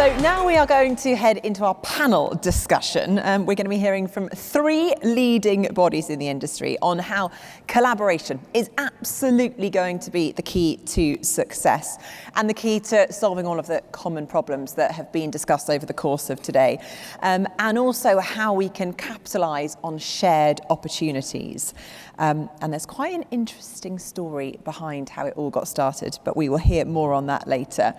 So now we are going to head into our panel discussion. We're going to be hearing from 3 leading bodies in the industry on how collaboration is absolutely going to be the key to success and the key to solving all of the common problems that have been discussed over the course of today, and also how we can capitalise on shared opportunities. And there's quite an interesting story behind how it all got started, but we will hear more on that later.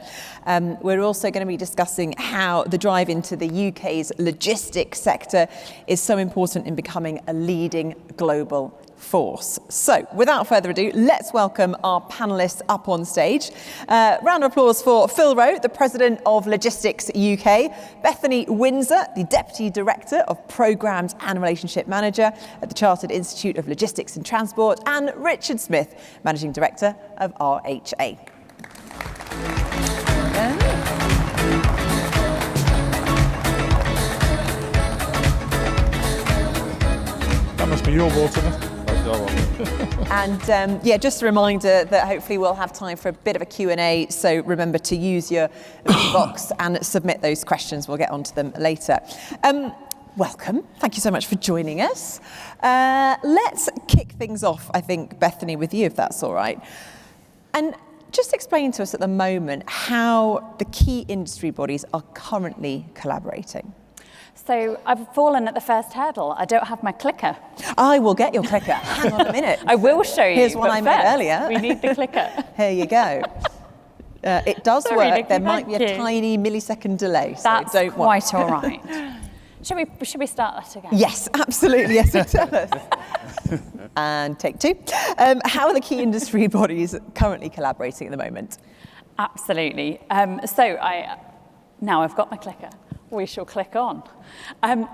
We're also going to be discussing how the drive into the UK's logistics sector is so important in becoming a leading global force. So, without further ado, let's welcome our panellists up on stage. Round of applause for Phil Rowe, the President of Logistics UK, Bethany Windsor, the Deputy Director of Programmes and Relationship Manager at the Chartered Institute of Logistics and Transport, and Richard Smith, Managing Director of RHA. That must be your water. And just a reminder that hopefully we'll have time for a bit of a Q&A, so remember to use your box and submit those questions. We'll get onto them later. Welcome. Thank you so much for joining us. Let's kick things off, I think, Bethany, with you, if that's all right. And just explain to us at the moment how the key industry bodies are currently collaborating. So I've fallen at the first hurdle. I don't have my clicker. I will get your clicker. Hang on a minute. I will show you. Here's one I made earlier. We need the clicker. Here you go. It does Sorry, work. Nikki, there might be a tiny millisecond delay. So That's don't quite all right. Should we start that again? Yes, absolutely. Yes, tell us. And take 2. How are the key industry bodies currently collaborating at the moment? Absolutely. Now I've got my clicker. We shall click on.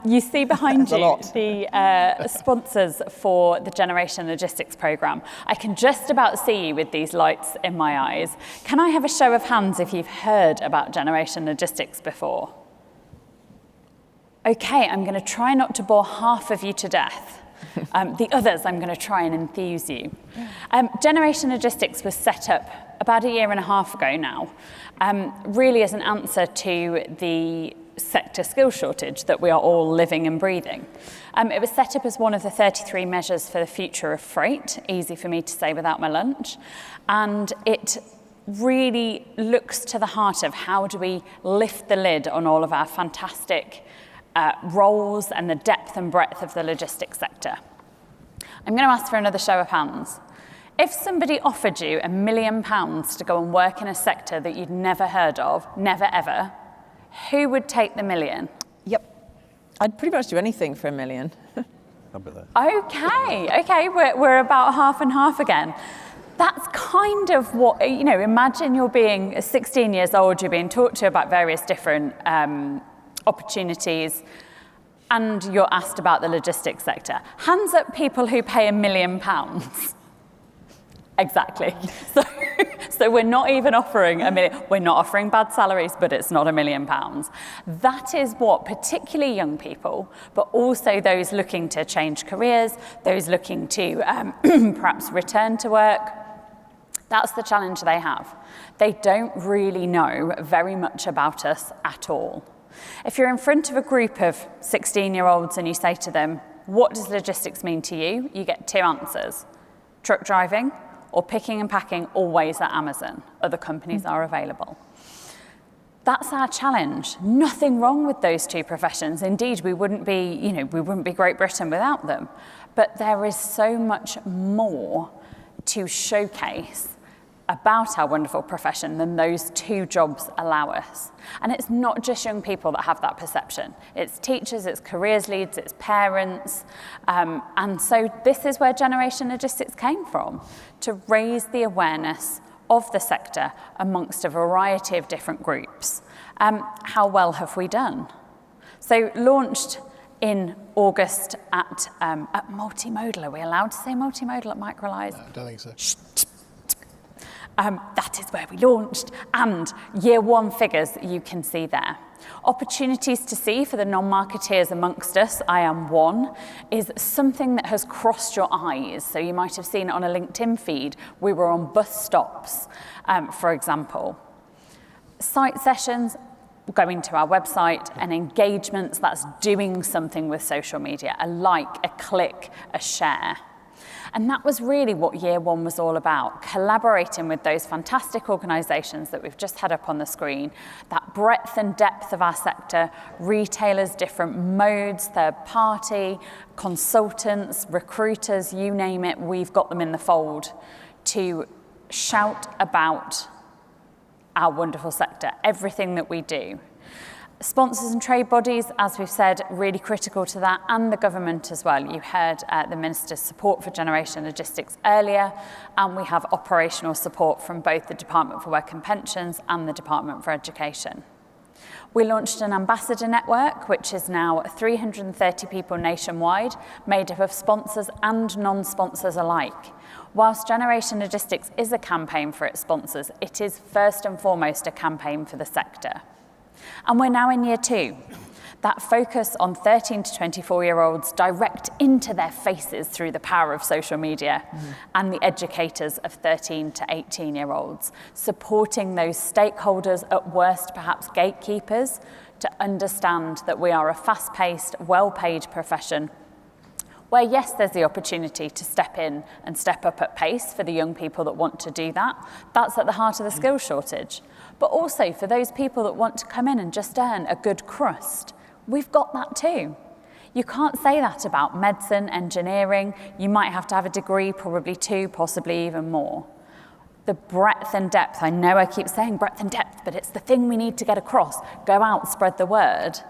You see behind you the sponsors for the Generation Logistics programme. I can just about see you with these lights in my eyes. Can I have a show of hands if you've heard about Generation Logistics before? Okay, I'm going to try not to bore half of you to death. The others, I'm going to try and enthuse you. Generation Logistics was set up about 1.5 years ago now, really as an answer to the sector skill shortage that we are all living and breathing. It was set up as one of the 33 measures for the future of freight, easy for me to say without my lunch, and it really looks to the heart of how do we lift the lid on all of our fantastic roles and the depth and breadth of the logistics sector. I'm going to ask for another show of hands. If somebody offered you £1 million to go and work in a sector that you'd never heard of, never ever, who would take the $1 million? Yep. I'd pretty much do anything for $1 million. I'll be there. Okay, we're about half and half again. That's kind of what, imagine you're being 16 years old, you're being talked to about various different opportunities, and you're asked about the logistics sector. Hands up people who pay £1 million. Exactly. So we're not even offering $1 million. We're not offering bad salaries, but it's not £1 million. That is what particularly young people, but also those looking to change careers, those looking to perhaps return to work, that's the challenge they have. They don't really know very much about us at all. If you're in front of a group of 16-year-olds and you say to them, what does logistics mean to you? You get 2 answers. Truck driving, or picking and packing, always at Amazon. Other companies are available. That's our challenge. Nothing wrong with those 2 professions. Indeed, we wouldn't be Great Britain without them. But there is so much more to showcase about our wonderful profession than those 2 jobs allow us. And it's not just young people that have that perception. It's teachers, it's careers leads, it's parents. And so this is where Generation Logistics came from, to raise the awareness of the sector amongst a variety of different groups. How well have we done? So launched in August at Multimodal. Are we allowed to say Multimodal at Microlise? No, I don't think so. That is where we launched, and year 1 figures you can see there. Opportunities to see for the non-marketeers amongst us, I am one, is something that has crossed your eyes. So you might have seen it on a LinkedIn feed. We were on bus stops, for example. Site sessions, going to our website, and engagements, that's doing something with social media, a like, a click, a share. And that was really what year one was all about, collaborating with those fantastic organisations that we've just had up on the screen, that breadth and depth of our sector, retailers, different modes, third party, consultants, recruiters, you name it, we've got them in the fold to shout about our wonderful sector, everything that we do. Sponsors and trade bodies, as we've said, really critical to that, and the government as well. You heard the Minister's support for generation logistics earlier, and we have operational support from both the Department for Work and Pensions and the Department for Education. We launched an ambassador network, which is now 330 people nationwide, made up of sponsors and non-sponsors alike. Whilst Generation Logistics is a campaign for its sponsors, it is first and foremost a campaign for the sector. And we're now in year two. That focus on 13 to 24-year-olds direct into their faces through the power of social media, and the educators of 13 to 18-year-olds, supporting those stakeholders, at worst perhaps gatekeepers, to understand that we are a fast-paced, well-paid profession where, yes, there's the opportunity to step in and step up at pace for the young people that want to do that. That's at the heart of the skills shortage. But also for those people that want to come in and just earn a good crust, we've got that too. You can't say that about medicine, engineering. You might have to have a degree, probably two, possibly even more. The breadth and depth, I know I keep saying breadth and depth, but it's the thing we need to get across. Go out, spread the word.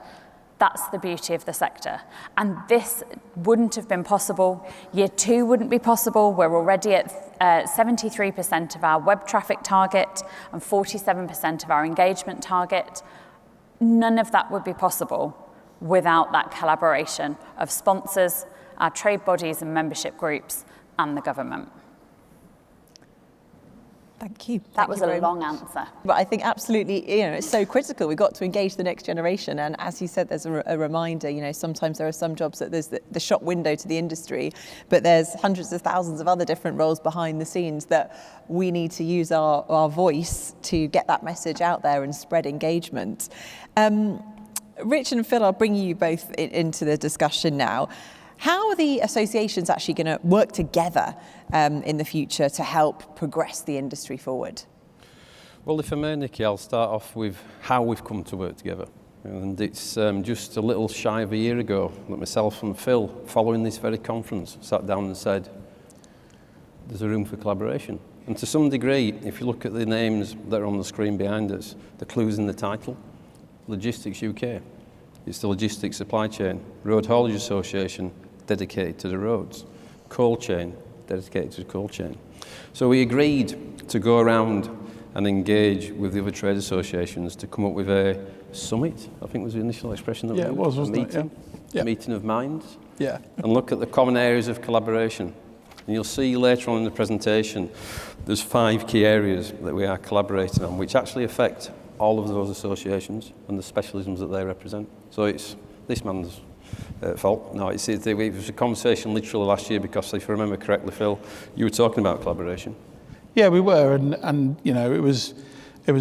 That's the beauty of the sector. And this wouldn't have been possible. Year two wouldn't be possible. We're already at 73% of our web traffic target and 47% of our engagement target. None of that would be possible without that collaboration of sponsors, our trade bodies and membership groups, and the government. Thank you. That was a long answer. But I think absolutely, it's so critical. We've got to engage the next generation. And as you said, there's a reminder, sometimes there are some jobs that there's the shop window to the industry, but there's hundreds of thousands of other different roles behind the scenes that we need to use our voice to get that message out there and spread engagement. Rich and Phil, I'll bring you both into the discussion now. How are the associations actually going to work together in the future to help progress the industry forward? Well, if I may, Nikki, I'll start off with how we've come to work together. And it's just a little shy of a year ago that myself and Phil, following this very conference, sat down and said, there's a room for collaboration. And to some degree, if you look at the names that are on the screen behind us, the clues in the title, Logistics UK, it's the Logistics Supply Chain, Road Haulage Association, dedicated to the roads, Cold Chain, dedicated to the cold chain. So we agreed to go around and engage with the other trade associations to come up with a summit, I think was the initial expression that we used. it was, wasn't meeting, it? Yeah. Meeting of minds. Yeah. And look at the common areas of collaboration. And you'll see later on in the presentation, there's 5 key areas that we are collaborating on, which actually affect all of those associations and the specialisms that they represent. So it's this man's fault. No, it was a conversation literally last year, because if I remember correctly, Phil, you were talking about collaboration. Yeah, we were, and it was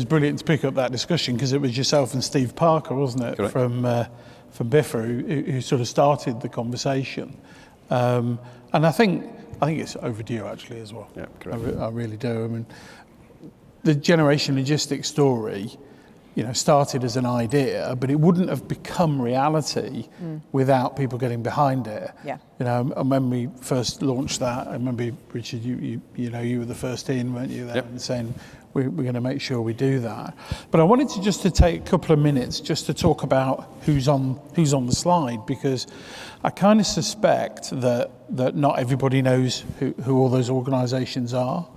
brilliant to pick up that discussion, because it was yourself and Steve Parker, wasn't it, Correct. from Biffa, who sort of started the conversation, and I think it's overdue actually as well. Yeah, correct. I really do. I mean, the Generation Logistics story, started as an idea, but it wouldn't have become reality without people getting behind it. Yeah. And when we first launched that, I remember, Richard, you were the first in, weren't you, there, Yep. and saying we're going to make sure we do that. But I wanted to take a couple of minutes just to talk about who's on the slide, because I kind of suspect that not everybody knows who all those organisations are.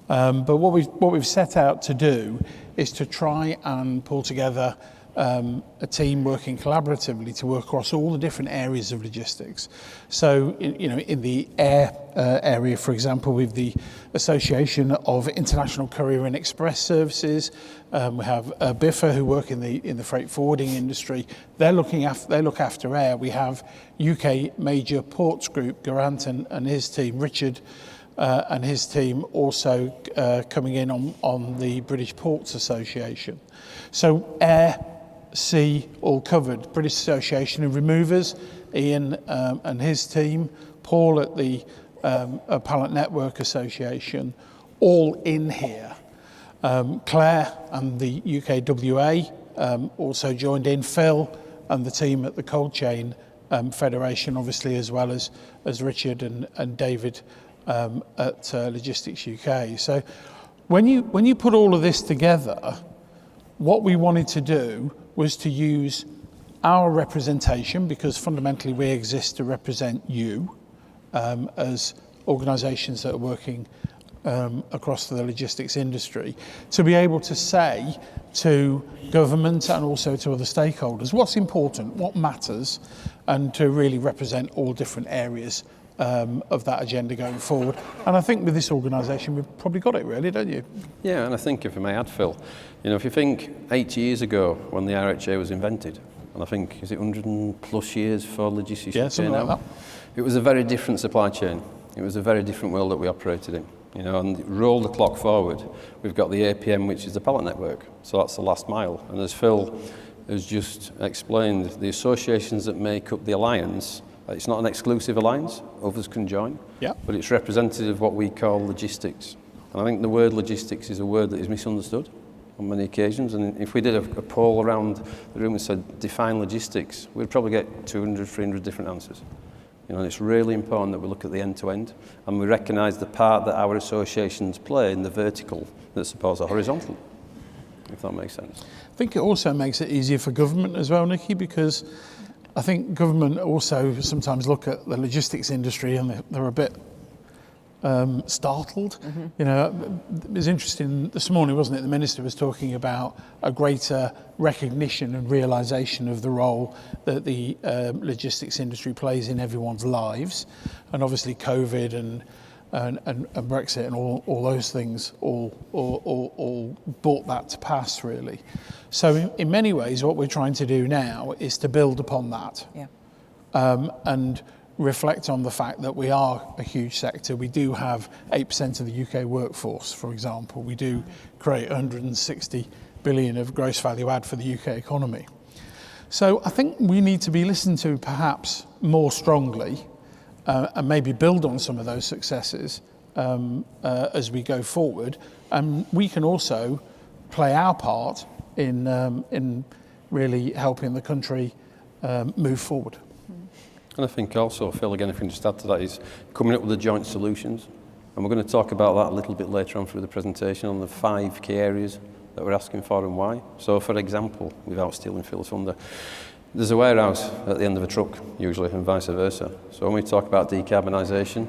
But what we've set out to do is to try and pull together a team working collaboratively to work across all the different areas of logistics. So, in the air area, for example, with the Association of International Courier and Express Services, we have Biffa, who work in the freight forwarding industry. They look after air. We have UK Major Ports Group, Garant and his team, Richard. And his team also coming in on the British Ports Association. So air C, all covered. British Association of Removers, Ian and his team, Paul at the Pallet Network Association, all in here. Claire and the UKWA also joined in, Phil and the team at the Cold Chain Federation, obviously, as well as Richard and David at Logistics UK. So when you put all of this together, what we wanted to do was to use our representation, because fundamentally we exist to represent you as organisations that are working across the logistics industry, to be able to say to government and also to other stakeholders what's important, what matters, and to really represent all different areas of that agenda going forward. And I think with this organisation we've probably got it, really, don't you? Yeah, and I think if I may add, Phil, if you think 80 years ago when the RHA was invented, and I think, is it 100 plus years for logistics? Yeah, something like that. It was a very different supply chain. It was a very different world that we operated in. And roll the clock forward, we've got the APM, which is the pallet network. So that's the last mile. And as Phil has just explained, the associations that make up the alliance, it's not an exclusive alliance, others can join, but it's representative of what we call logistics. And I think the word logistics is a word that is misunderstood on many occasions. And if we did a poll around the room and said, define logistics, we'd probably get 200, 300 different answers. And it's really important that we look at the end-to-end and we recognise the part that our associations play in the vertical that supports the horizontal, if that makes sense. I think it also makes it easier for government as well, Nikki, because I think government also sometimes look at the logistics industry and they're a bit startled. It was interesting this morning, wasn't it? The Minister was talking about a greater recognition and realisation of the role that the logistics industry plays in everyone's lives, and obviously COVID and Brexit and all those things all brought that to pass, really. So in many ways, what we're trying to do now is to build upon that, and reflect on the fact that we are a huge sector. We do have 8% of the UK workforce, for example. We do create 160 billion of gross value add for the UK economy. So I think we need to be listened to perhaps more strongly, and maybe build on some of those successes as we go forward. And we can also play our part in really helping the country move forward. And I think also, Phil, again, if we can just add to that, is coming up with the joint solutions. And we're going to talk about that a little bit later on through the presentation on the 5 key areas that we're asking for and why. So, for example, without stealing Phil's thunder, there's a warehouse at the end of a truck, usually, and vice versa. So when we talk about decarbonisation,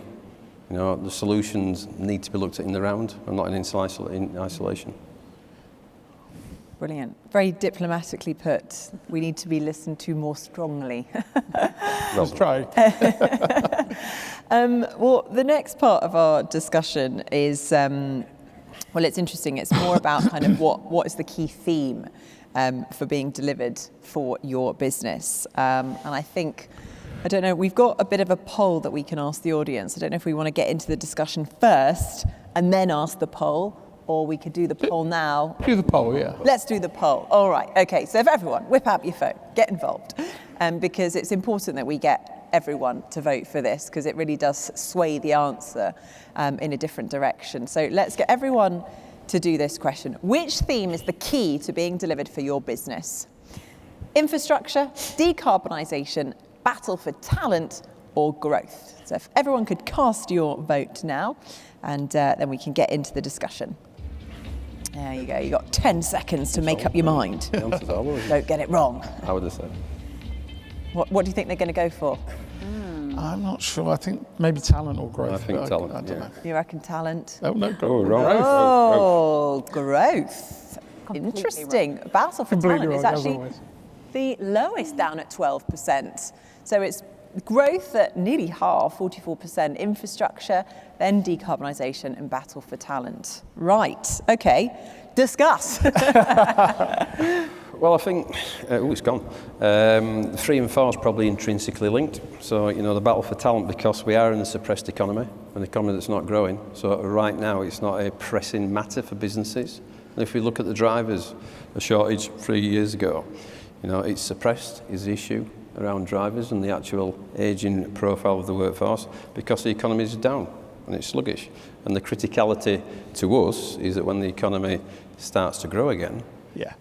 the solutions need to be looked at in the round and not in isolation. Brilliant. Very diplomatically put. We need to be listened to more strongly. Let's try. Well, the next part of our discussion is, it's interesting. It's more about kind of what is the key theme for being delivered for your business. And I think, I don't know, we've got a bit of a poll that we can ask the audience. I don't know if we want to get into the discussion first and then ask the poll, or we could do the poll now. Do the poll, yeah. Let's do the poll. All right. Okay. So if everyone, whip out your phone, get involved, because it's important that we get everyone to vote for this, because it really does sway the answer in a different direction. So let's get everyone to do this question. Which theme is the key to being delivered for your business? Infrastructure, decarbonisation, battle for talent, or growth? So if everyone could cast your vote now, and then we can get into the discussion. There you go. You got 10 seconds to make up your mind. Don't get it wrong. I would have said. What do you think they're going to go for? I'm not sure. I think maybe talent or growth. I think talent. I don't know. You reckon talent? Oh, no, Oh, wrong. Oh, growth. Completely Interesting. Battle for Completely talent is wrong, as actually always. the lowest, down at 12%. So it's growth at nearly half, 44%, infrastructure, then decarbonisation and battle for talent. Right, okay, discuss. Well, I think, it's gone. 3 and 4 is probably intrinsically linked. So, the battle for talent, because we are in a suppressed economy, an economy that's not growing. So right now, it's not a pressing matter for businesses. And if we look at the drivers, a shortage 3 years ago, You know, it's suppressed is the issue around drivers and the actual ageing profile of the workforce because the economy is down and it's sluggish. And the criticality to us is that when the economy starts to grow again,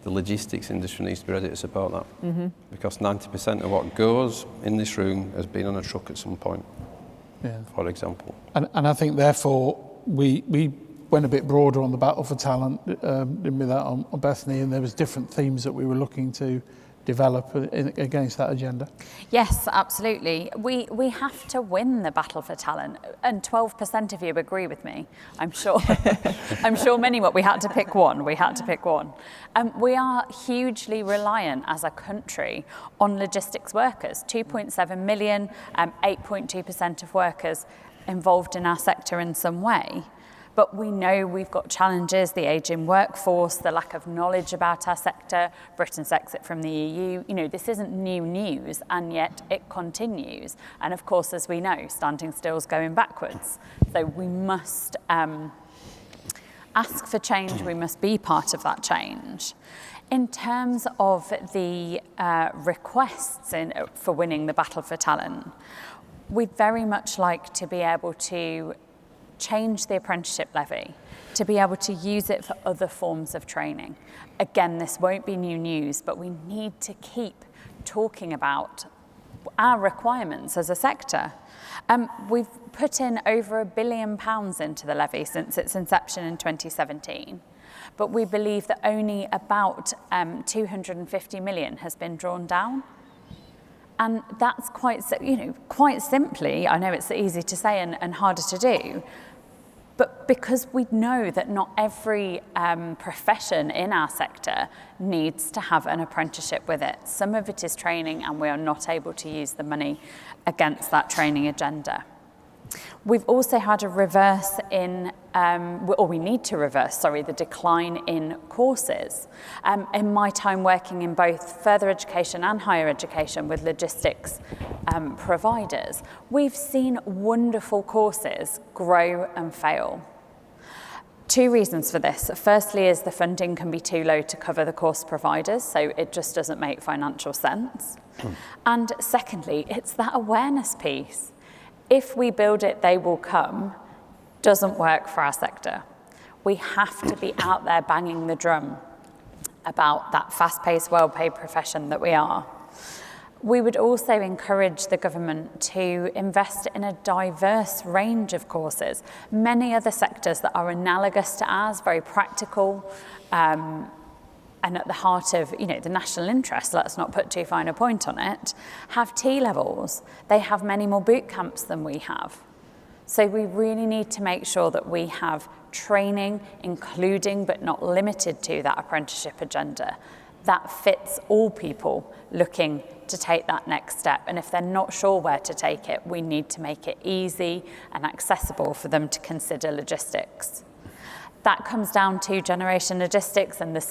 the logistics industry needs to be ready to support that. Because 90% of what goes in this room has been on a truck at some point, for example. And I think therefore we went a bit broader on the battle for talent, didn't we, that on Bethany, and there was different themes that we were looking to develop against that agenda. Yes, absolutely. We have to win the battle for talent, and 12% of you agree with me, I'm sure. I'm sure many, but we had to pick one. We are hugely reliant as a country on logistics workers, 2.7 million, 8.2% of workers involved in our sector in some way. But we know we've got challenges, the ageing workforce, the lack of knowledge about our sector, Britain's exit from the EU. You know, this isn't new news, and yet it continues. And of course, as we know, standing still is going backwards. So we must ask for change, we must be part of that change. In terms of the requests for winning the battle for talent, we'd very much like to be able to change the apprenticeship levy, to be able to use it for other forms of training. Again, this won't be new news, but we need to keep talking about our requirements as a sector. We've put in over £1 billion into the levy since its inception in 2017, but we believe that only about 250 million has been drawn down. And that's quite simply, I know it's easy to say and harder to do, but because we know that not every profession in our sector needs to have an apprenticeship with it. Some of it is training, and we are not able to use the money against that training agenda. We've also had a reverse in, we need to reverse, the decline in courses. In my time working in both further education and higher education with logistics providers, we've seen wonderful courses grow and fail. Two reasons for this. Firstly is the funding can be too low to cover the course providers, so it just doesn't make financial sense. And secondly, it's that awareness piece. If we build it, they will come, doesn't work for our sector. We have to be out there banging the drum about that fast-paced, well-paid profession that we are. We would also encourage the government to invest in a diverse range of courses. Many other sectors that are analogous to ours, very practical, and at the heart of the national interest, let's not put too fine a point on it, have T-levels. They have many more boot camps than we have. So we really need to make sure that we have training, including but not limited to that apprenticeship agenda, that fits all people looking to take that next step. And if they're not sure where to take it, we need to make it easy and accessible for them to consider logistics. That comes down to Generation Logistics and the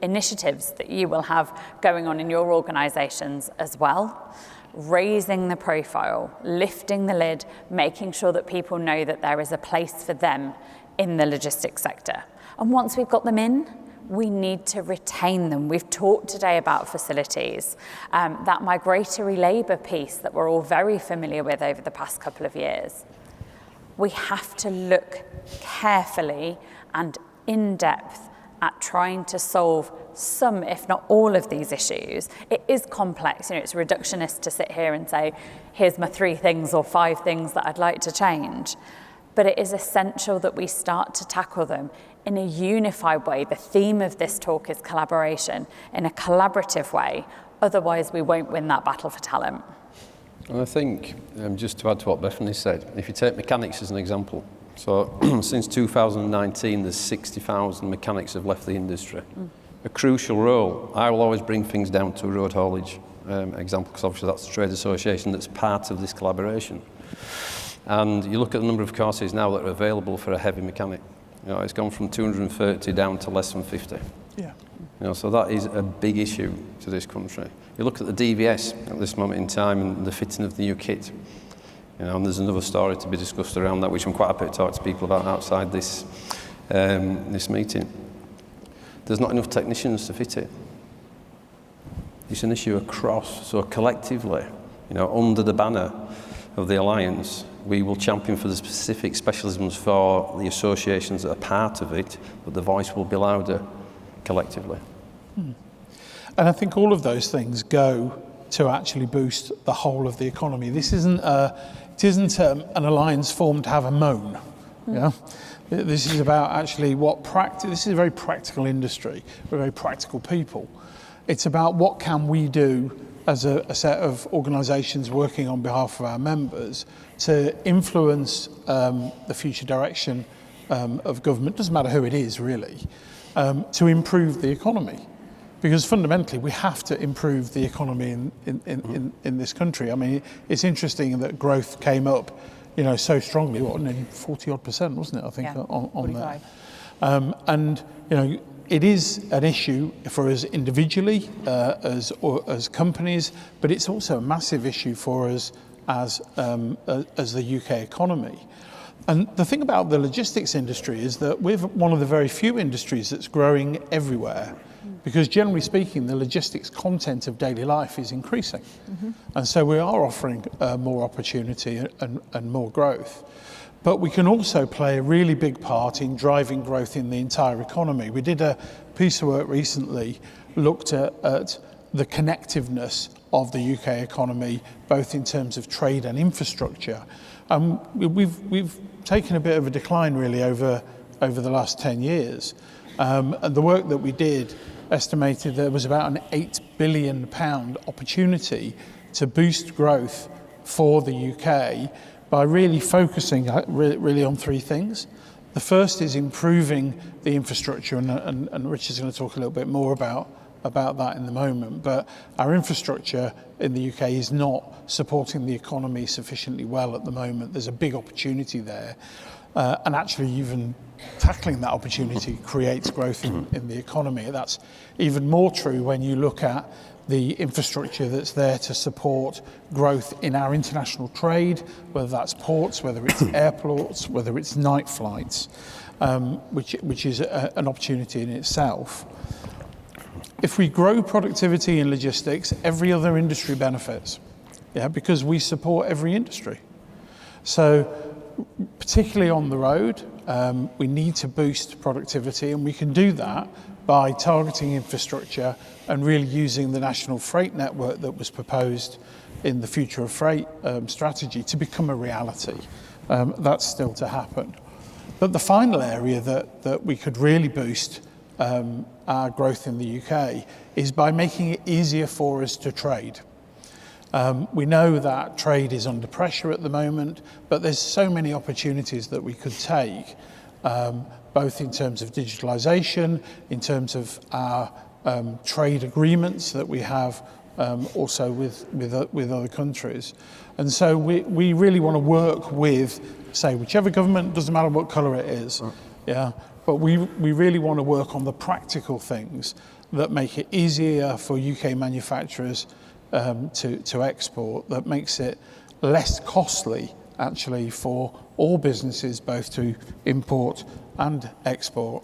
initiatives that you will have going on in your organisations as well. Raising the profile, lifting the lid, making sure that people know that there is a place for them in the logistics sector. And once we've got them in, we need to retain them. We've talked today about facilities, that migratory labour piece that we're all very familiar with over the past couple of years. We have to look carefully and in depth at trying to solve some, if not all, of these issues. It is complex. It's reductionist to sit here and say, here's my 3 things or 5 things that I'd like to change. But it is essential that we start to tackle them in a unified way. The theme of this talk is collaboration, in a collaborative way. Otherwise, we won't win that battle for talent. And I think, just to add to what Bethany said, if you take mechanics as an example, so since 2019, there's 60,000 mechanics have left the industry. A crucial role. I will always bring things down to a road haulage example, because obviously that's the trade association that's part of this collaboration. And you look at the number of courses now that are available for a heavy mechanic. It's gone from 230 down to less than 50. Yeah. So that is a big issue to this country. You look at the DVS at this moment in time and the fitting of the new kit. And there's another story to be discussed around that, which I'm quite happy to talk to people about outside this meeting. there's not enough technicians to fit it. It's an issue across. So collectively, under the banner of the Alliance, we will champion for the specific specialisms for the associations that are part of it, but the voice will be louder collectively. And I think all of those things go to actually boost the whole of the economy. This isn't an alliance formed to have a moan. Yeah, this is about actually this is a very practical industry. We're very practical people. It's about what can we do as a set of organisations working on behalf of our members to influence the future direction of government, doesn't matter who it is really, to improve the economy. Because fundamentally we have to improve the economy in this country. I mean, it's interesting that growth came up, so strongly, nearly 40-odd%, wasn't it, I think, on there. And, it is an issue for us individually, as companies, but it's also a massive issue for us as the UK economy. And the thing about the logistics industry is that we're one of the very few industries that's growing everywhere, because generally speaking, the logistics content of daily life is increasing. And so we are offering more opportunity and more growth. But we can also play a really big part in driving growth in the entire economy. We did a piece of work recently, looked at the connectiveness of the UK economy, both in terms of trade and infrastructure. We've taken a bit of a decline really over the last 10 years. And the work that we did estimated there was about an £8 billion opportunity to boost growth for the UK by really focusing really on three things. The first is improving the infrastructure, and Rich is going to talk a little bit more about that in the moment, but our infrastructure in the UK is not supporting the economy sufficiently well at the moment. There's a big opportunity there, and actually even tackling that opportunity creates growth in the economy. That's even more true when you look at the infrastructure that's there to support growth in our international trade, whether that's ports, whether it's airports, whether it's night flights, which is an opportunity in itself. If we grow productivity in logistics, every other industry benefits, because we support every industry. So particularly on the road, we need to boost productivity, and we can do that by targeting infrastructure and really using the national freight network that was proposed in the Future of Freight strategy to become a reality. That's still to happen. But the final area that we could really boost our growth in the UK is by making it easier for us to trade. We know that trade is under pressure at the moment, but there's so many opportunities that we could take, both in terms of digitalisation, in terms of our trade agreements that we have also with other countries. And so we really want to work with, say, whichever government, doesn't matter what colour it is, but we really want to work on the practical things that make it easier for UK manufacturers to export, that makes it less costly actually for all businesses both to import and export,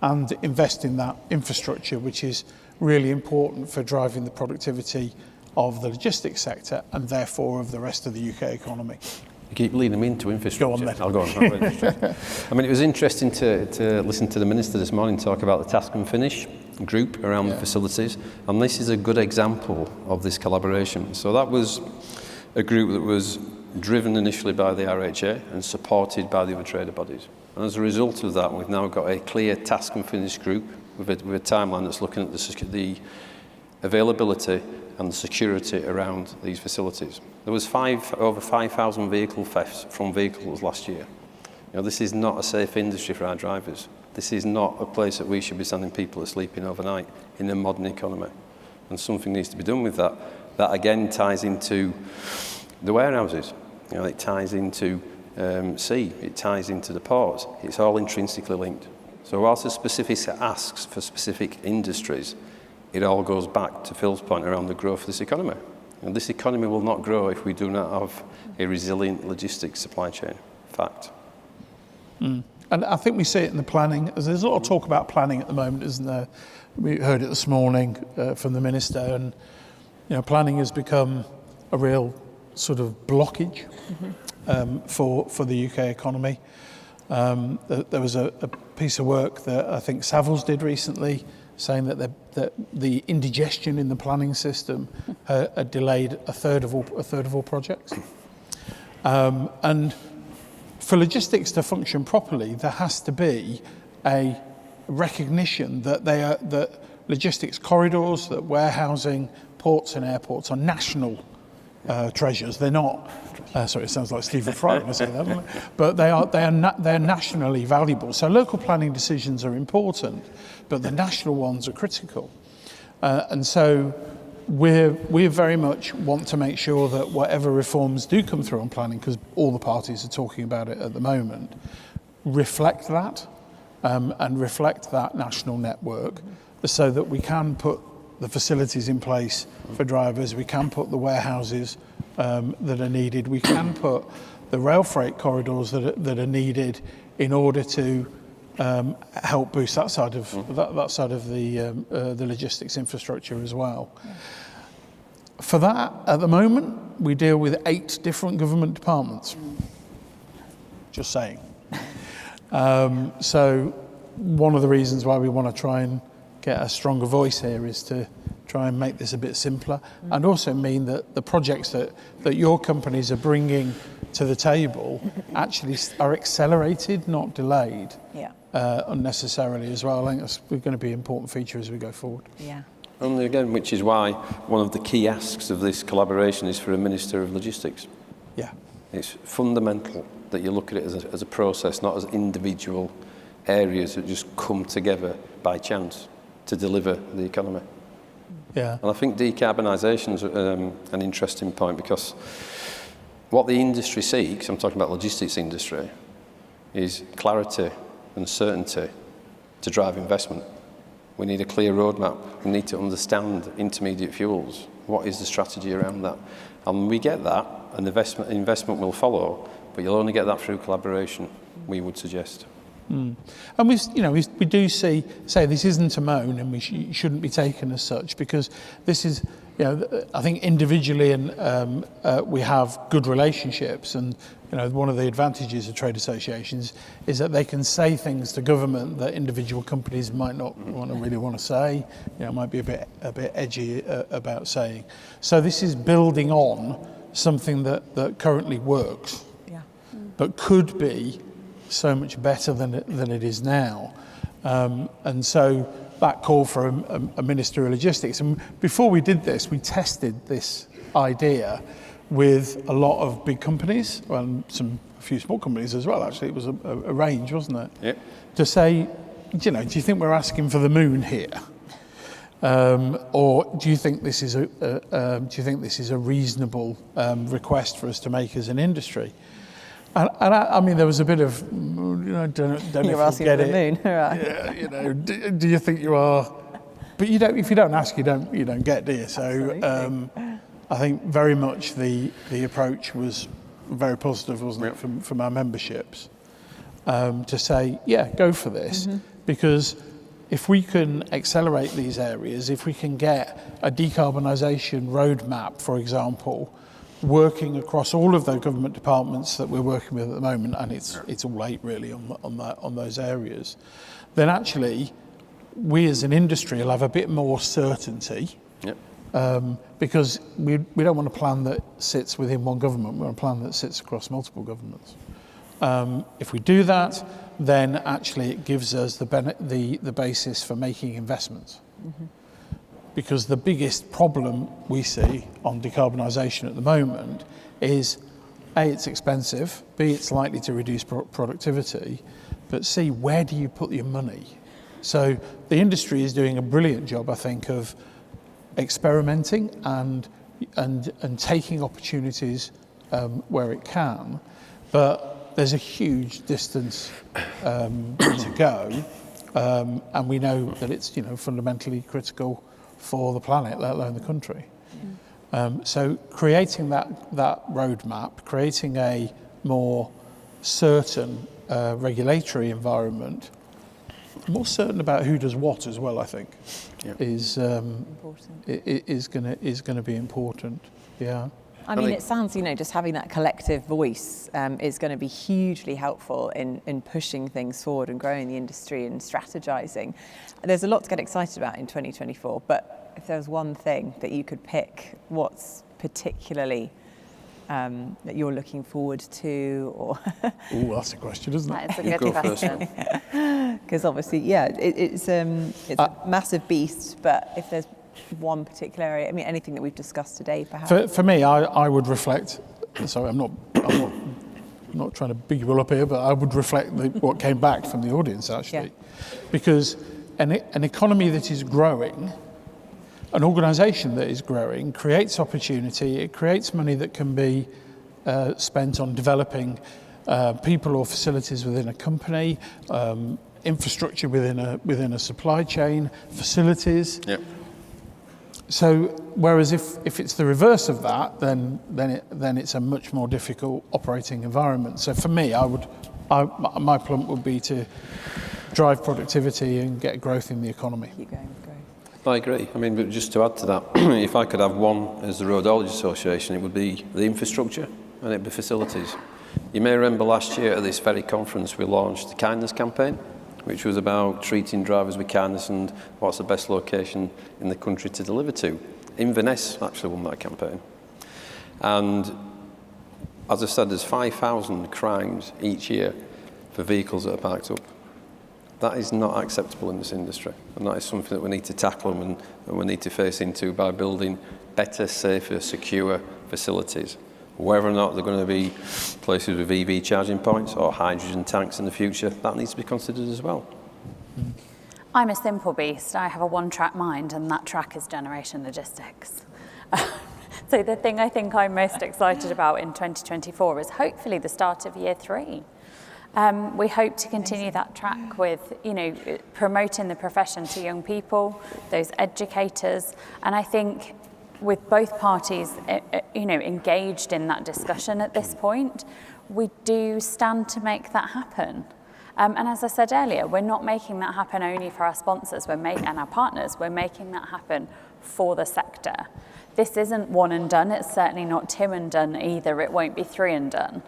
and invest in that infrastructure, which is really important for driving the productivity of the logistics sector and therefore of the rest of the UK economy. You keep leading me into infrastructure. Go on then. I'll go on. I mean, it was interesting to listen to the Minister this morning talk about the task and finish group around the facilities, and this is a good example of this collaboration. So that was a group that was driven initially by the RHA and supported by the other trader bodies. And as a result of that, we've now got a clear task and finish group with a timeline that's looking at the availability and the security around these facilities. There was over 5,000 vehicle thefts from vehicles last year. This is not a safe industry for our drivers. This is not a place that we should be sending people to sleeping overnight in a modern economy. And something needs to be done with that. That again ties into the warehouses. It ties into sea, it ties into the ports. It's all intrinsically linked. So whilst the specific asks for specific industries, it all goes back to Phil's point around the growth of this economy. And this economy will not grow if we do not have a resilient logistics supply chain. Fact. And I think we see it in the planning. There's a lot of talk about planning at the moment, isn't there? We heard it this morning from the Minister, and planning has become a real sort of blockage for the UK economy. There was a piece of work that I think Savills did recently, saying that the indigestion in the planning system had delayed a third of all projects. And for logistics to function properly, there has to be a recognition that logistics corridors, that warehousing, ports and airports are national treasures. They're not. Sorry, it sounds like Stephen Fry when I say that, doesn't it? But they're nationally valuable. So local planning decisions are important, but the national ones are critical. And so we very much want to make sure that whatever reforms do come through on planning, because all the parties are talking about it at the moment, reflect that and reflect that national network, so that we can put the facilities in place for drivers, we can put the warehouses that are needed, we can put the rail freight corridors that are needed in order to help boost that side of the logistics infrastructure as well. Yeah. For that, at the moment, we deal with 8 different government departments. Just saying. So one of the reasons why we want to try and get a stronger voice here is to try and make this a bit simpler, and also mean that the projects that your companies are bringing to the table actually are accelerated, not delayed unnecessarily as well. I think that's going to be an important feature as we go forward. Yeah. And again, which is why one of the key asks of this collaboration is for a Minister of Logistics. Yeah. It's fundamental that you look at it as a process, not as individual areas that just come together by chance to deliver the economy. Yeah. And I think decarbonisation is an interesting point, because what the industry seeks, I'm talking about logistics industry, is clarity and certainty to drive investment. We need a clear roadmap. We need to understand intermediate fuels. What is the strategy around that? And when we get that, and investment will follow, but you'll only get that through collaboration, we would suggest. And we do say this isn't a moan, and we shouldn't be taken as such, because this is, I think individually and we have good relationships, and one of the edvantages of trade associations is that they can say things to government that individual companies might not really want to say. Might be a bit edgy about saying. So this is building on something that currently works, but could be so much better than it is now. And so that call for a Minister of Logistics. And before we did this, we tested this idea with a lot of big companies, and a few small companies as well, actually. It was a range, wasn't it? Yep. To say, do you think we're asking for the moon here? Or do you think this is a reasonable request for us to make as an industry? And I mean, there was a bit of, don't know if you're asking get for the it. moon, right? Do you think you are? But you don't. If you don't ask, you don't get, do you? So I think very much the approach was very positive, wasn't it, from our memberships, to say, go for this, because if we can accelerate these areas, if we can get a decarbonisation roadmap, for example, working across all of the government departments that we're working with at the moment, and it's all 8 really on those areas, then actually we as an industry will have a bit more certainty. Because we don't want a plan that sits within one government. We want a plan that sits across multiple governments. If we do that, then actually it gives us the basis for making investments. Because the biggest problem we see on decarbonisation at the moment is A, it's expensive, B, it's likely to reduce productivity, but C, where do you put your money? So the industry is doing a brilliant job, I think, of experimenting and taking opportunities where it can, but there's a huge distance to go, and we know that it's fundamentally critical for the planet, let alone the country. So creating that roadmap, creating a more certain regulatory environment, more certain about who does what as well, I think, is going to be important. Yeah. I mean, it sounds, just having that collective voice is going to be hugely helpful in pushing things forward and growing the industry and strategizing. There's a lot to get excited about in 2024, but if there was one thing that you could pick, what's particularly that you're looking forward to, or? Oh, that's a question, isn't it? That's a good question. Because obviously, it's a massive beast, but if there's one particular area, I mean, anything that we've discussed today, perhaps? For me, I would reflect, sorry, I'm not trying to big you all up here, but I would reflect what came back from the audience, actually. Because an economy that is growing, an organisation that is growing, creates opportunity, it creates money that can be spent on developing people or facilities within a company, infrastructure within a supply chain, facilities. Yep. So, whereas if it's the reverse of that, then it's a much more difficult operating environment. So for me, my plump would be to drive productivity and get growth in the economy. Keep going, great. I agree. I mean, but just to add to that, if I could have one as the Road Haulage Association, it would be the infrastructure and it'd be facilities. You may remember last year at this very conference we launched the kindness campaign, which was about treating drivers with kindness and what's the best location in the country to deliver to. Inverness actually won that campaign. And as I said, there's 5,000 crimes each year for vehicles that are parked up. That is not acceptable in this industry, and that is something that we need to tackle and we need to face into by building better, safer, secure facilities. Whether or not they're going to be places with EV charging points or hydrogen tanks in the future, that needs to be considered as well. I'm a simple beast. I have a one-track mind, and that track is generation logistics. So the thing I think I'm most excited about in 2024 is hopefully the start of year 3. We hope to continue that track with, promoting the profession to young people, those educators, and I think with both parties, engaged in that discussion at this point, we do stand to make that happen. And as I said earlier, we're not making that happen only for our sponsors and our partners, we're making that happen for the sector. This isn't one and done, it's certainly not 2 and done either, it won't be 3 and done.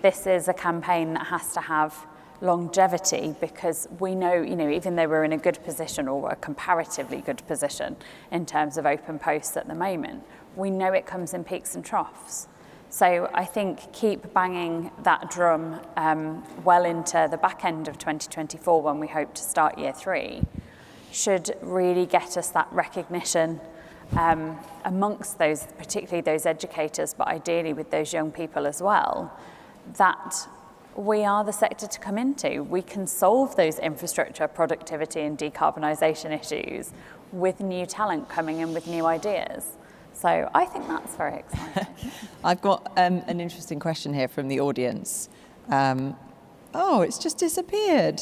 This is a campaign that has to have longevity because we know, even though we're in a good position or a comparatively good position in terms of open posts at the moment, we know it comes in peaks and troughs. So I think keep banging that drum well into the back end of 2024 when we hope to start year 3 should really get us that recognition amongst those, particularly those educators, but ideally with those young people as well, that we are the sector to come into. We can solve those infrastructure, productivity and decarbonisation issues with new talent coming in with new ideas. So I think that's very exciting. I've got an interesting question here from the audience. It's just disappeared.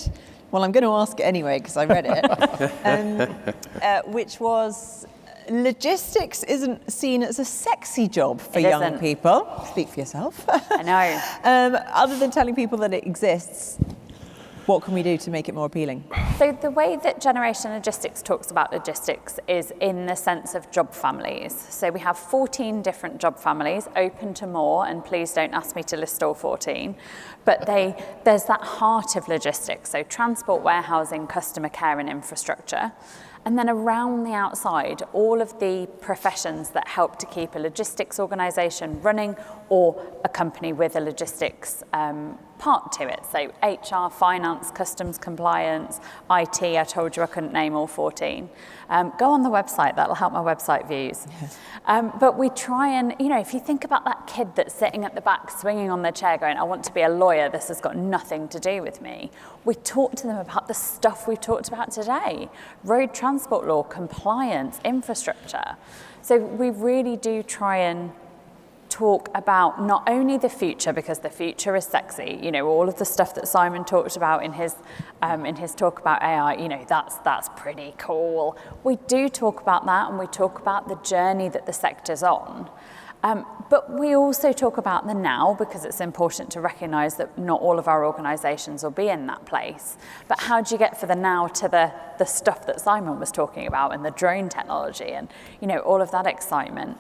Well, I'm going to ask it anyway because I read it, which was, logistics isn't seen as a sexy job for young people. Speak for yourself. I know. Other than telling people that it exists, what can we do to make it more appealing? So the way that Generation Logistics talks about logistics is in the sense of job families. So we have 14 different job families, open to more, and please don't ask me to list all 14. But there's that heart of logistics, so transport, warehousing, customer care and infrastructure. And then around the outside, all of the professions that help to keep a logistics organisation running or a company with a logistics part to it. So HR, finance, customs compliance, IT, I told you I couldn't name all 14. Go on the website, that'll help my website views. Yes. But we try and, if you think about that kid that's sitting at the back swinging on their chair going, I want to be a lawyer, this has got nothing to do with me. We talk to them about the stuff we've talked about today. Road transport law, compliance, infrastructure. So we really do try and talk about not only the future, because the future is sexy, all of the stuff that Simon talked about in his talk about AI, that's pretty cool. We do talk about that, and we talk about the journey that the sector's on. But we also talk about the now, because it's important to recognise that not all of our organisations will be in that place. But how do you get for the now to the stuff that Simon was talking about, and the drone technology and, you know, all of that excitement?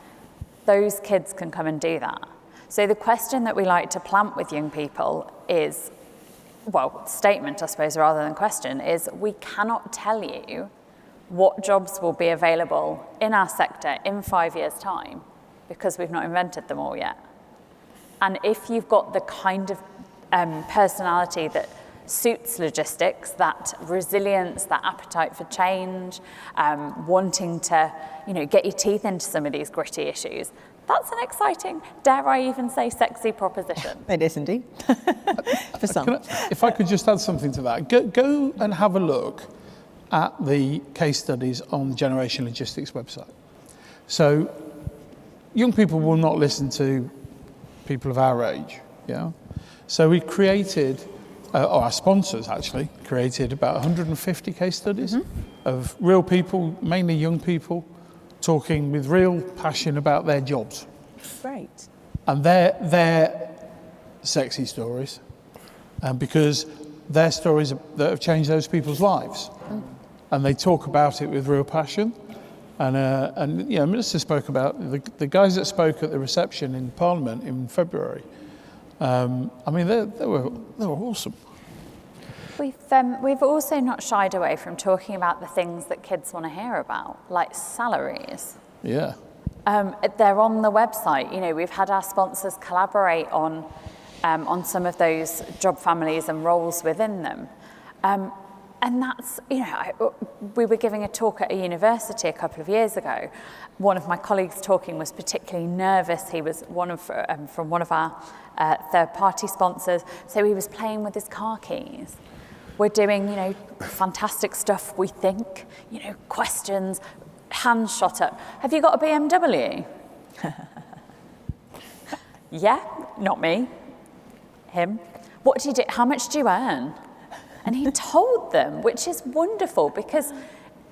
Those kids can come and do that. So the question that we like to plant with young people is, well, statement, I suppose, rather than question, is we cannot tell you what jobs will be available in our sector in 5 years' time, because we've not invented them all yet. And if you've got the kind of personality that suits logistics, that resilience, that appetite for change, wanting to, you know, get your teeth into some of these gritty issues, that's an exciting, dare I even say, sexy proposition. It is indeed, for some. If I could just add something to that, go and have a look at the case studies on the Generation Logistics website. So young people will not listen to people of our age, yeah? So we created, or our sponsors actually, created about 150 case studies of real people, mainly young people, talking with real passion about their jobs. Great. And they're sexy stories, because they're stories that have changed those people's lives. And they talk about it with real passion. And you know, Minister spoke about the guys that spoke at the reception in Parliament in February. I mean, they were awesome. We've also not shied away from talking about the things that kids want to hear about, like salaries. Yeah. They're on the website. You know, we've had our sponsors collaborate on some of those job families and roles within them. And that's, you know, we were giving a talk at a university a couple of years ago. One of my colleagues talking was particularly nervous. He was from one of our third-party sponsors, so he was playing with his car keys. We're doing, you know, fantastic stuff, we think, you know, questions, hands shot up. Have you got a BMW? Yeah, not me. Him. What do you do? How much do you earn? And he told them, which is wonderful, because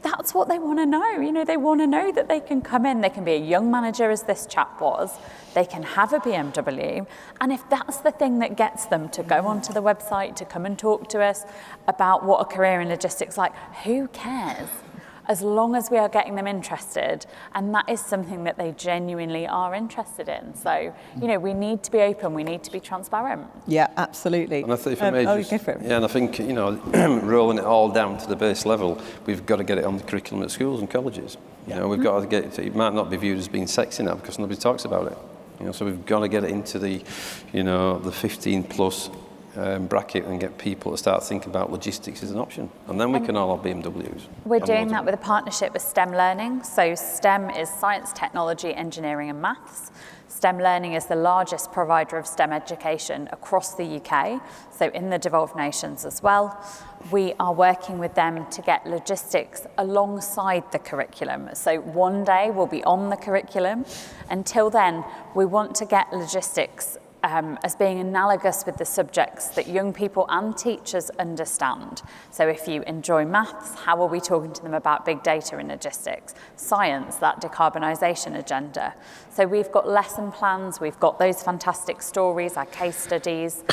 that's what they want to know. You know, they want to know that they can come in, they can be a young manager, as this chap was, they can have a BMW, and if that's the thing that gets them to go onto the website, to come and talk to us about what a career in logistics like, who cares? As long as we are getting them interested, and that is something that they genuinely are interested in. So, you know, we need to be open, we need to be transparent. Yeah, absolutely. And I think, if I may and I think, you know, rolling it all down to the base level, we've got to get it on the curriculum at schools and colleges. You know, we've got to get it might not be viewed as being sexy now because nobody talks about it. You know, so we've got to get it into the, you know, the 15 plus bracket and get people to start thinking about logistics as an option, and then we can all have BMWs. We're doing that with a partnership with STEM Learning. So STEM is science, technology, engineering and maths. STEM Learning is the largest provider of STEM education across the UK, so in the devolved nations as well. We are working with them to get logistics alongside the curriculum. So one day we'll be on the curriculum. Until then, we want to get logistics as being analogous with the subjects that young people and teachers understand. So if you enjoy maths, how are we talking to them about big data in logistics? Science, that decarbonisation agenda. So we've got lesson plans, we've got those fantastic stories, our case studies,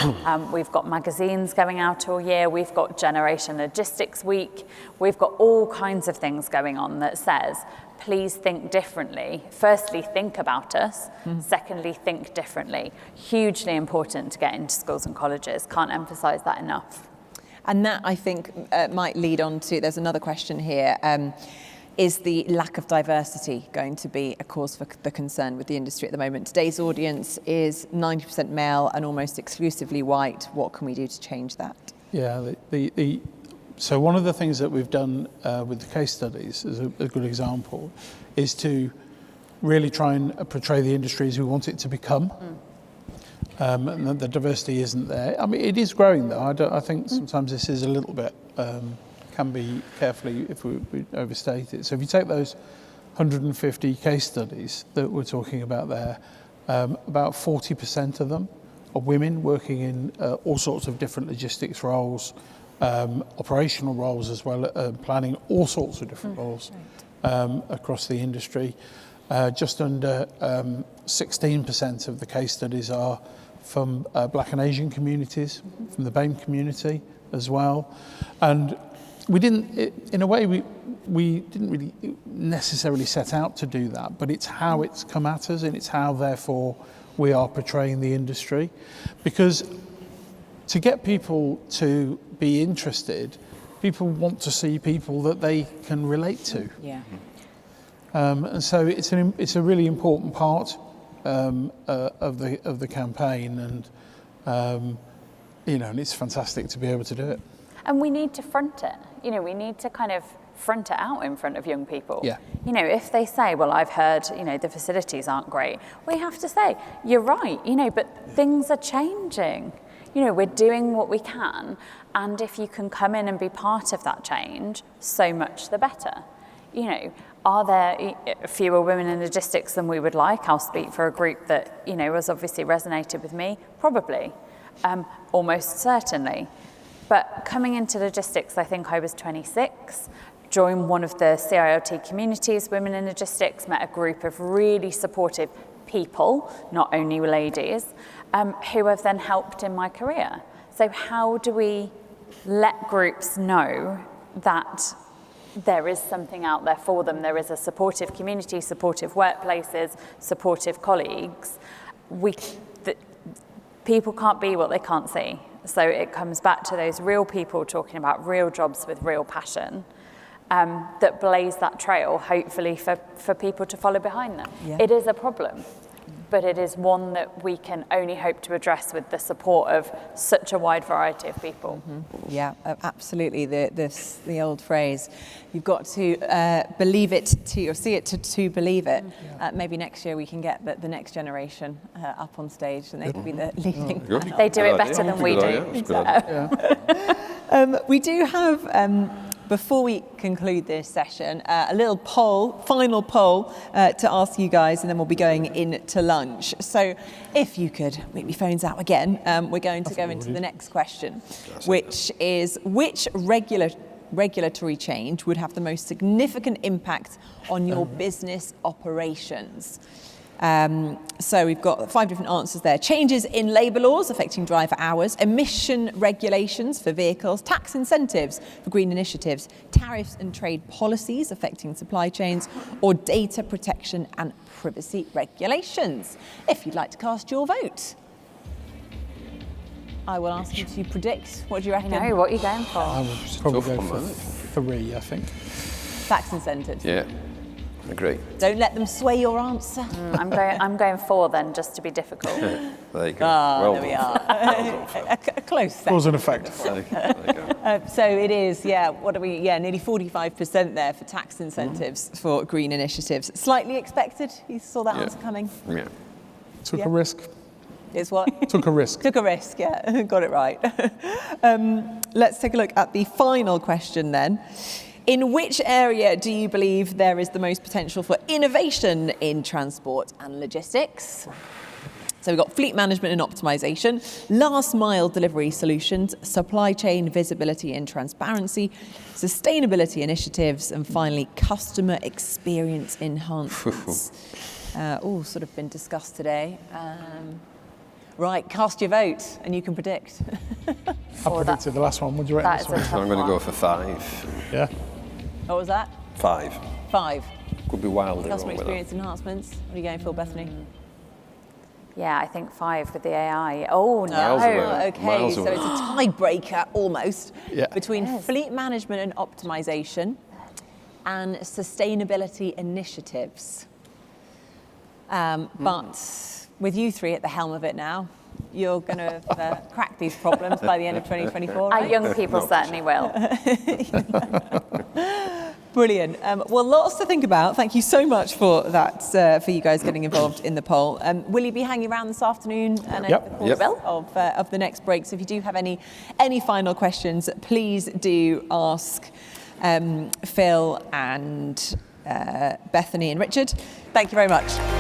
we've got magazines going out all year, we've got Generation Logistics Week, we've got all kinds of things going on that says, please think differently. Firstly, think about us. Secondly, think differently. Hugely important to get into schools and colleges. Can't emphasise that enough. And that, I think, might lead on to, there's another question here. Is the lack of diversity going to be a cause for the concern with the industry at the moment? Today's audience is 90% male and almost exclusively white. What can we do to change that? Yeah, so one of the things that we've done with the case studies, as a good example, is to really try and portray the industry as we want it to become. And the diversity isn't there. I mean, it is growing though. I think sometimes this is a little bit, can be carefully if we overstate it. So if you take those 150 case studies that we're talking about there, about 40% of them are women working in all sorts of different logistics roles, operational roles as well, planning, all sorts of different roles across the industry. Just under 16% of the case studies are from Black and Asian communities, from the BAME community as well. And we didn't, in a way, we didn't really necessarily set out to do that, but it's how it's come at us, and it's how, therefore, we are portraying the industry. Because to get people to be interested, people want to see people that they can relate to. Yeah. And so it's a really important part of the campaign, and and it's fantastic to be able to do it. And we need to front it. We need to kind of front it out in front of young people. Yeah. If they say, well, I've heard, the facilities aren't great, we have to say, you're right, but things are changing. We're doing what we can, and if you can come in and be part of that change, so much the better. Are there fewer women in logistics than we would like? I'll speak for a group that, has obviously resonated with me. Probably, almost certainly. But coming into logistics, I think I was 26, joined one of the CILT communities, Women in Logistics, met a group of really supportive people, not only ladies, who have then helped in my career. So how do we let groups know that there is something out there for them? There is a supportive community, supportive workplaces, supportive colleagues. People can't be what they can't see. So it comes back to those real people talking about real jobs with real passion that blaze that trail, hopefully, for people to follow behind them. Yeah. It is a problem, but it is one that we can only hope to address with the support of such a wide variety of people. Mm-hmm. Yeah, absolutely. The old phrase, you've got to believe it or see it to believe it. Yeah. Maybe next year we can get the next generation up on stage, and they can be the leading. They do it better than we do. We do have, before we conclude this session, a little final poll to ask you guys, and then we'll be going into lunch. So if you could make your phones out again, we're going to go into the next question, which is, which regulatory change would have the most significant impact on your business operations? So we've got 5 different answers there. Changes in labour laws affecting driver hours, emission regulations for vehicles, tax incentives for green initiatives, tariffs and trade policies affecting supply chains, or data protection and privacy regulations. If you'd like to cast your vote, I will ask you to predict. What do you reckon? I know, what are you going for? I would probably go for 3, I think. Tax incentives. Yeah. Agree. Don't let them sway your answer. I'm going 4 then, just to be difficult. There you go. There we are. a close second. Cause and effect. So it is, nearly 45% there for tax incentives for green initiatives. Slightly expected. You saw that answer coming. Yeah. Took a risk. Is what? Took a risk. Took a risk, yeah. Got it right. Let's take a look at the final question then. In which area do you believe there is the most potential for innovation in transport and logistics? So we've got fleet management and optimization, last mile delivery solutions, supply chain visibility and transparency, sustainability initiatives, and finally customer experience enhancements. All sort of been discussed today. Right, cast your vote and you can predict. I predicted the last one. What do you reckon? I'm going to go for 5. Yeah. What was that? 5. 5. Could be wildly Customer wrong with experience enhancements. What are you going for, Bethany? Yeah, I think 5 with the AI. Oh, no. Miles away. Okay, Miles so away. it's a tiebreaker almost between Yes. fleet management and optimization and sustainability initiatives. But with you 3 at the helm of it now, you're going to crack these problems by the end of 2024, right? Our young people certainly will. Brilliant. Well, lots to think about. Thank you so much for that, for you guys getting involved in the poll. Will you be hanging around this afternoon and over the course of the next break? So if you do have any final questions, please do ask Phil and Bethany and Richard. Thank you very much.